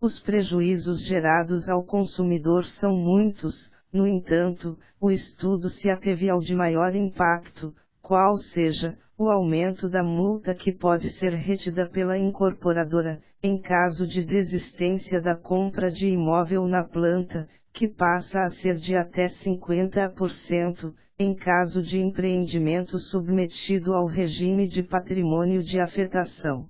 Os prejuízos gerados ao consumidor são muitos, no entanto, o estudo se ateve ao de maior impacto, qual seja, o aumento da multa que pode ser retida pela incorporadora, em caso de desistência da compra de imóvel na planta, que passa a ser de até 50%, em caso de empreendimento submetido ao regime de patrimônio de afetação.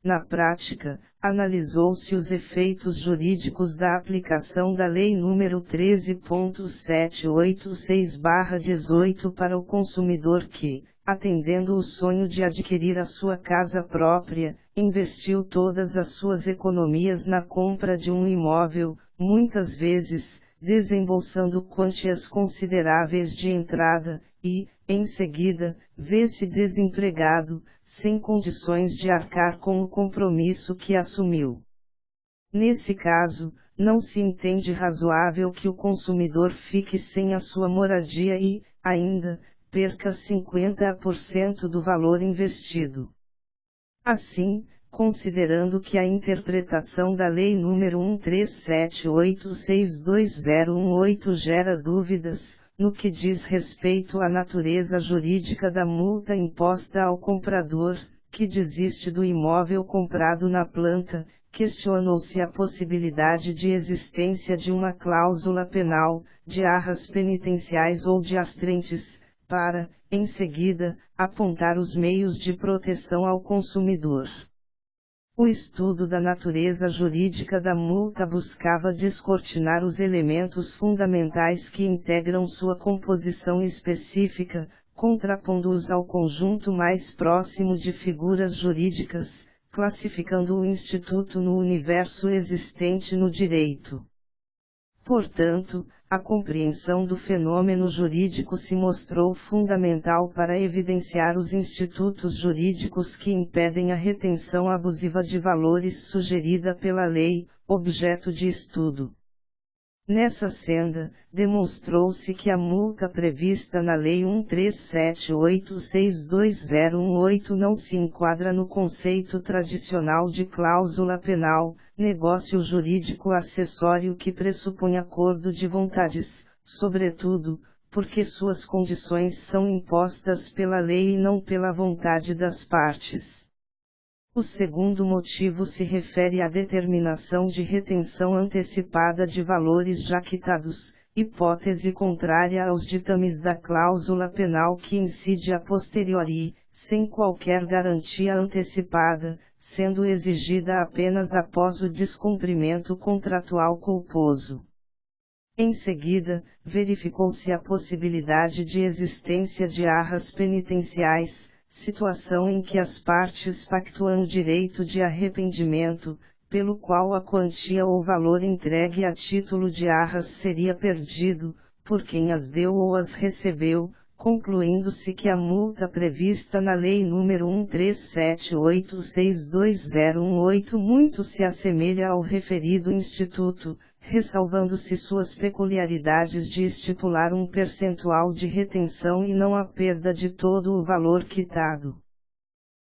Na prática, analisou-se os efeitos jurídicos da aplicação da Lei nº 13.786/18 para o consumidor que, atendendo o sonho de adquirir a sua casa própria, investiu todas as suas economias na compra de um imóvel, muitas vezes, desembolsando quantias consideráveis de entrada, e, em seguida, vê-se desempregado, sem condições de arcar com o compromisso que assumiu. Nesse caso, não se entende razoável que o consumidor fique sem a sua moradia e, ainda, perca 50% do valor investido. Assim, considerando que a interpretação da Lei nº 1378622018 gera dúvidas, no que diz respeito à natureza jurídica da multa imposta ao comprador, que desiste do imóvel comprado na planta, questionou-se a possibilidade de existência de uma cláusula penal, de arras penitenciais ou de astrentes, para, em seguida, apontar os meios de proteção ao consumidor. O estudo da natureza jurídica da multa buscava descortinar os elementos fundamentais que integram sua composição específica, contrapondo-os ao conjunto mais próximo de figuras jurídicas, classificando o instituto no universo existente no direito. Portanto, a compreensão do fenômeno jurídico se mostrou fundamental para evidenciar os institutos jurídicos que impedem a retenção abusiva de valores sugerida pela lei, objeto de estudo. Nessa senda, demonstrou-se que a multa prevista na Lei 1378622018 não se enquadra no conceito tradicional de cláusula penal, negócio jurídico acessório que pressupõe acordo de vontades, sobretudo, porque suas condições são impostas pela lei e não pela vontade das partes. O segundo motivo se refere à determinação de retenção antecipada de valores já quitados, hipótese contrária aos ditames da cláusula penal que incide a posteriori, sem qualquer garantia antecipada, sendo exigida apenas após o descumprimento contratual culposo. Em seguida, verificou-se a possibilidade de existência de arras penitenciais, situação em que as partes pactuam o direito de arrependimento, pelo qual a quantia ou valor entregue a título de arras seria perdido, por quem as deu ou as recebeu, concluindo-se que a multa prevista na Lei nº 1378622018 muito se assemelha ao referido instituto, ressalvando-se suas peculiaridades de estipular um percentual de retenção e não a perda de todo o valor quitado.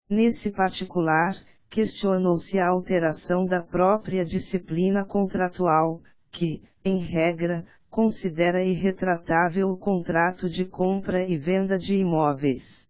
Nesse particular, questionou-se a alteração da própria disciplina contratual, que, em regra, considera irretratável o contrato de compra e venda de imóveis.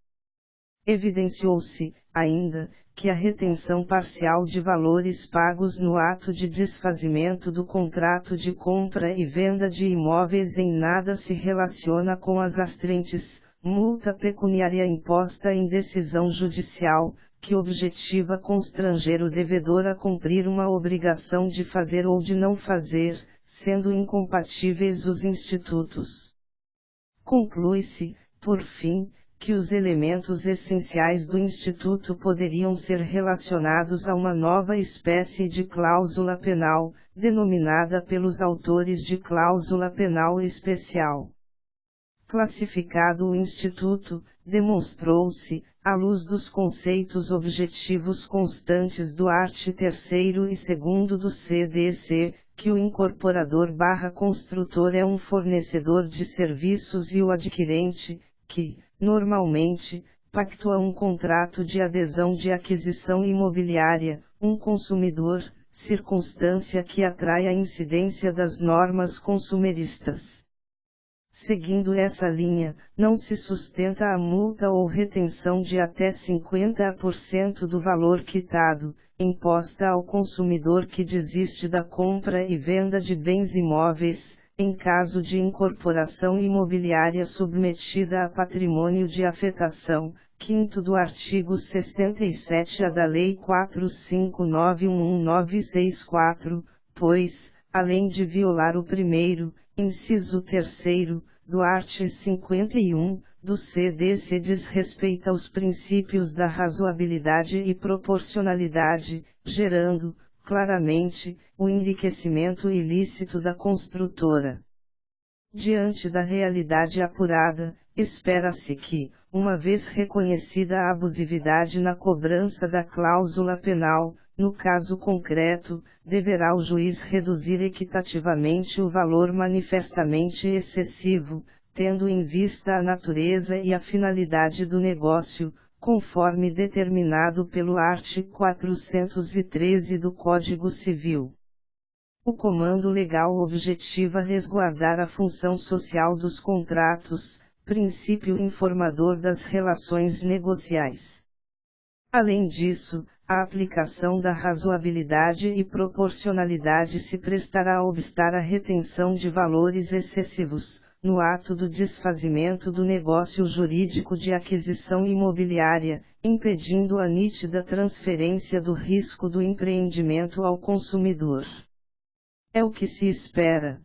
Evidenciou-se, ainda, que a retenção parcial de valores pagos no ato de desfazimento do contrato de compra e venda de imóveis em nada se relaciona com as astrentes, multa pecuniária imposta em decisão judicial, que objetiva constranger o devedor a cumprir uma obrigação de fazer ou de não fazer, sendo incompatíveis os institutos. Conclui-se, por fim, que os elementos essenciais do instituto poderiam ser relacionados a uma nova espécie de cláusula penal, denominada pelos autores de cláusula penal especial. Classificado o instituto, demonstrou-se, à luz dos conceitos objetivos constantes do art. 3º e 2º do CDC, que o incorporador/construtor é um fornecedor de serviços e o adquirente, que, normalmente, pactua um contrato de adesão de aquisição imobiliária, um consumidor, circunstância que atrai a incidência das normas consumeristas. Seguindo essa linha, não se sustenta a multa ou retenção de até 50% do valor quitado, imposta ao consumidor que desiste da compra e venda de bens imóveis, em caso de incorporação imobiliária submetida a patrimônio de afetação, 5º do artigo 67-A da Lei 459111964, pois, além de violar o primeiro, inciso 3º, do art. 51, do CDC diz respeito aos princípios da razoabilidade e proporcionalidade, gerando, claramente, o enriquecimento ilícito da construtora. Diante da realidade apurada, espera-se que, uma vez reconhecida a abusividade na cobrança da cláusula penal, no caso concreto, deverá o juiz reduzir equitativamente o valor manifestamente excessivo, tendo em vista a natureza e a finalidade do negócio, conforme determinado pelo art. 413 do Código Civil. O comando legal objetiva resguardar a função social dos contratos, princípio informador das relações negociais. Além disso, a aplicação da razoabilidade e proporcionalidade se prestará a obstar a retenção de valores excessivos, no ato do desfazimento do negócio jurídico de aquisição imobiliária, impedindo a nítida transferência do risco do empreendimento ao consumidor. É o que se espera.